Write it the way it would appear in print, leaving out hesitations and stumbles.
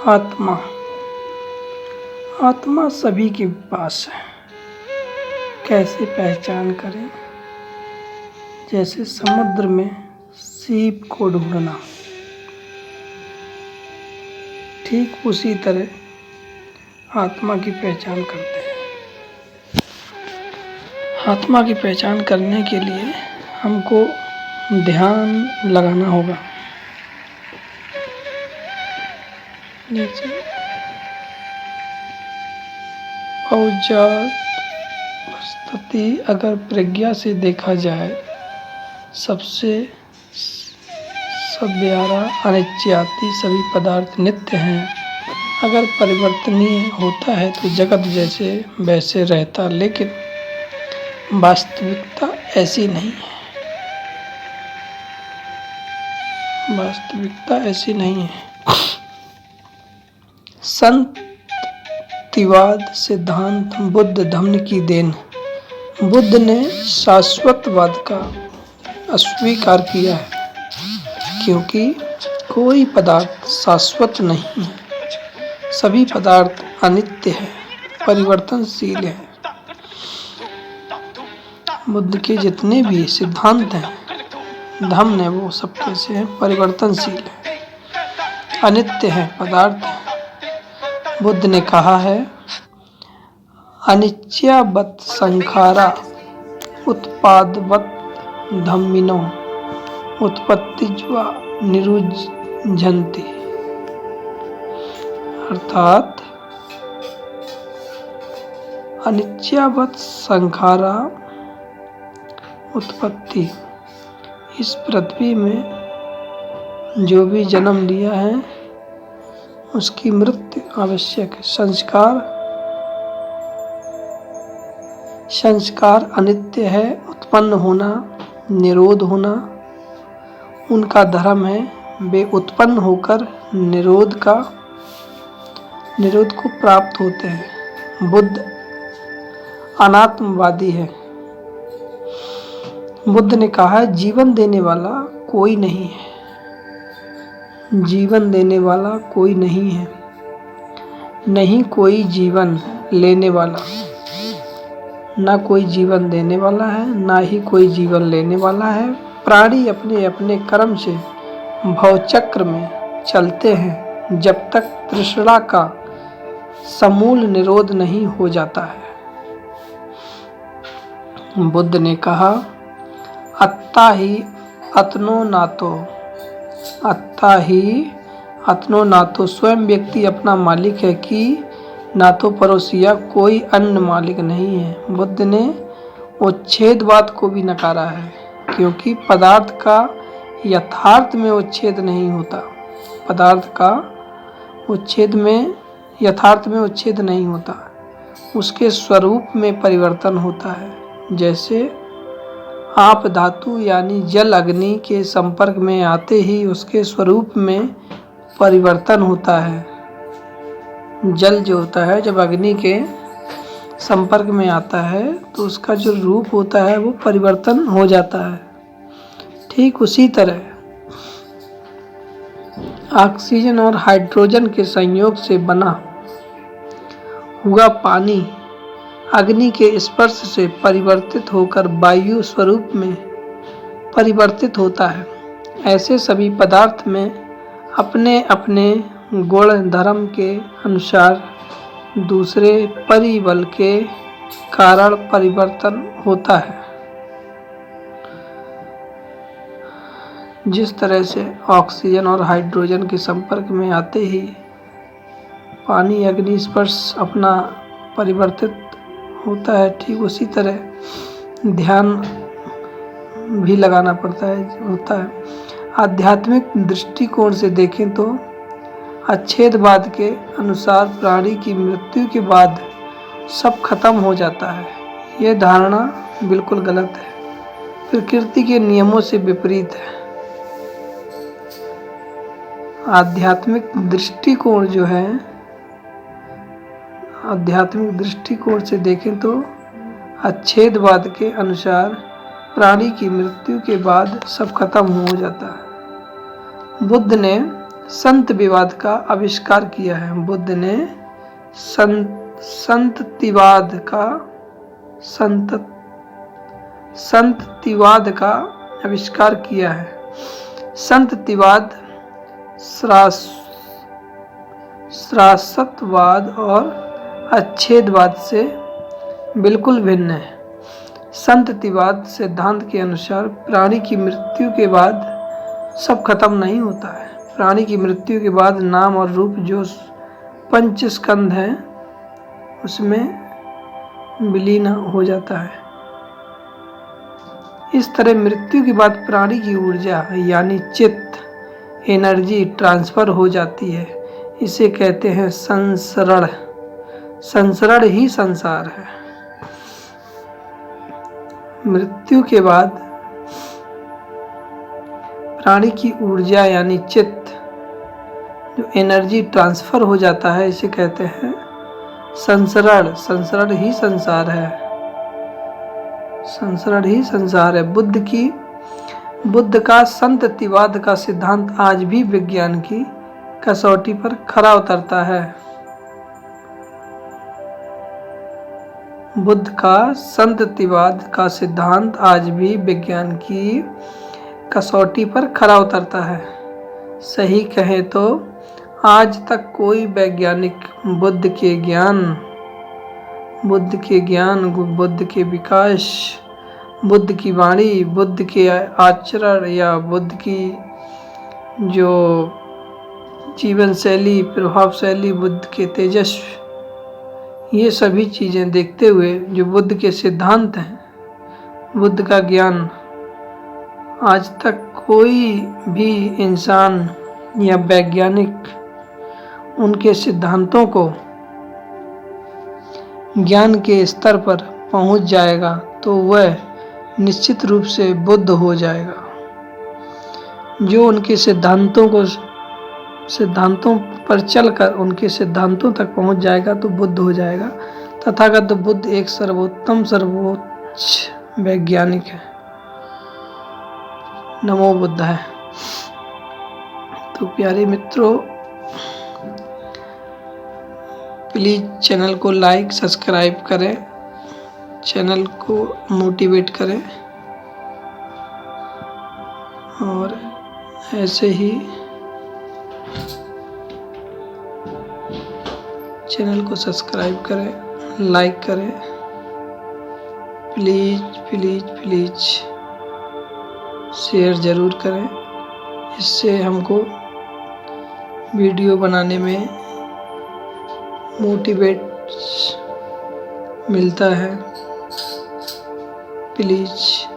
आत्मा। आत्मा सभी के पास है। कैसे पहचान करें? जैसे समुद्र में सीप को ढूंढना, ठीक उसी तरह आत्मा की पहचान करते हैं। आत्मा की पहचान करने के लिए हमको ध्यान लगाना होगा। नीचे स्थिति अगर प्रज्ञा से देखा जाए, सबसे सव्यारा अनित्यादि सभी पदार्थ नित्य हैं। अगर परिवर्तनीय होता है तो जगत जैसे वैसे रहता, लेकिन वास्तविकता ऐसी नहीं है। वास्तविकता ऐसी नहीं है। संततिवाद सिद्धांत बुद्ध धम्म की देन। बुद्ध ने शाश्वतवाद का अस्वीकार किया है, क्योंकि कोई पदार्थ शाश्वत नहीं है। सभी पदार्थ अनित्य है, परिवर्तनशील है। बुद्ध के जितने भी सिद्धांत हैं, धम्म है, वो सब कैसे हैं? परिवर्तनशील है, अनित्य है, पदार्थ है। बुद्ध ने कहा है, अनिच्यवत् संखारा उत्पादवत् धम्मिनो उत्पत्तिज्वा निरुज्झन्ति। अर्थात अनिच्यवत् संखारा उत्पत्ति, इस पृथ्वी में जो भी जन्म लिया है उसकी मृत्यु आवश्यक है। संस्कार अनित्य है, उत्पन्न होना, निरोध होना उनका धर्म है। वे उत्पन्न होकर निरोध को प्राप्त होते हैं। बुद्ध अनात्मवादी है। बुद्ध ने कहा, जीवन देने वाला कोई नहीं है। जीवन देने वाला कोई नहीं है, नहीं कोई जीवन लेने वाला। ना कोई जीवन देने वाला है, ना ही कोई जीवन लेने वाला है। प्राणी अपने अपने कर्म से भवचक्र में चलते हैं, जब तक तृष्णा का समूल निरोध नहीं हो जाता है। बुद्ध ने कहा, अत्ता ही अतनो नातो। अत्ता ही अतनो नातो, स्वयं व्यक्ति अपना मालिक है कि ना तो पड़ोसिया कोई अन्य मालिक नहीं है। बुद्ध ने उच्छेदवाद को भी नकारा है, क्योंकि पदार्थ का यथार्थ में उच्छेद नहीं होता। पदार्थ का यथार्थ में उच्छेद नहीं होता, उसके स्वरूप में परिवर्तन होता है। जैसे आप धातु यानी जल अग्नि के संपर्क में आते ही उसके स्वरूप में परिवर्तन होता है। जल जो होता है, जब अग्नि के संपर्क में आता है तो उसका जो रूप होता है वो परिवर्तन हो जाता है। ठीक उसी तरह ऑक्सीजन और हाइड्रोजन के संयोग से बना हुआ पानी अग्नि के स्पर्श से परिवर्तित होकर वायु स्वरूप में परिवर्तित होता है। ऐसे सभी पदार्थ में अपने अपने गुण धर्म के अनुसार दूसरे परिबल के कारण परिवर्तन होता है। जिस तरह से ऑक्सीजन और हाइड्रोजन के संपर्क में आते ही पानी अग्नि स्पर्श अपना परिवर्तित होता है, ठीक उसी तरह ध्यान भी लगाना होता है। आध्यात्मिक दृष्टिकोण से देखें तो अच्छेदवाद के अनुसार प्राणी की मृत्यु के बाद सब खत्म हो जाता है। यह धारणा बिल्कुल गलत है, प्रकृति के नियमों से विपरीत है। आध्यात्मिक दृष्टिकोण से देखें तो अच्छेदवाद के अनुसार प्राणी की मृत्यु के बाद सब खत्म हो जाता है। बुद्ध ने संततिवाद का आविष्कार किया है? बुद्ध ने संततिवाद का आविष्कार किया है। संततिवाद शाश्वतवाद और अच्छेदवाद से बिल्कुल भिन्न है। संततिवाद सिद्धांत के अनुसार प्राणी की मृत्यु के बाद सब खत्म नहीं होता है। प्राणी की मृत्यु के बाद नाम और रूप जो पंचस्कंध है उसमें विलीन हो जाता है। इस तरह मृत्यु के बाद प्राणी की ऊर्जा यानी चित्त एनर्जी ट्रांसफर हो जाती है। इसे कहते हैं संसरण। संसरण ही संसार है। मृत्यु के बाद प्राणी की ऊर्जा यानी चित्त जो एनर्जी ट्रांसफर हो जाता है इसे कहते हैं संसरण। संसरण ही संसार है। संसरण ही संसार है। बुद्ध का संततिवाद का सिद्धांत आज भी विज्ञान की कसौटी पर खरा उतरता है। बुद्ध का संततिवाद का सिद्धांत आज भी विज्ञान की कसौटी पर खरा उतरता है। सही कहें तो आज तक कोई वैज्ञानिक बुद्ध के ज्ञान, बुद्ध के विकास, बुद्ध की वाणी, बुद्ध के आचरण या बुद्ध की जो जीवन शैली, प्रभावशैली, बुद्ध के तेजस्वी, ये सभी चीज़ें देखते हुए जो बुद्ध के सिद्धांत हैं, बुद्ध का ज्ञान, आज तक कोई भी इंसान या वैज्ञानिक उनके सिद्धांतों को ज्ञान के स्तर पर पहुंच जाएगा तो वह निश्चित रूप से बुद्ध हो जाएगा। जो उनके सिद्धांतों पर चलकर उनके सिद्धांतों तक पहुंच जाएगा तो बुद्ध हो जाएगा। तथागत बुद्ध एक सर्वोच्च वैज्ञानिक है। नमो बुद्ध है। तो प्यारे मित्रों, प्लीज़ चैनल को लाइक सब्सक्राइब करें, चैनल को मोटिवेट करें और ऐसे ही चैनल को सब्सक्राइब करें, लाइक करें। प्लीज़ प्लीज़ प्लीज़ शेयर ज़रूर करें। इससे हमको वीडियो बनाने में मोटिवेट मिलता है। प्लीज़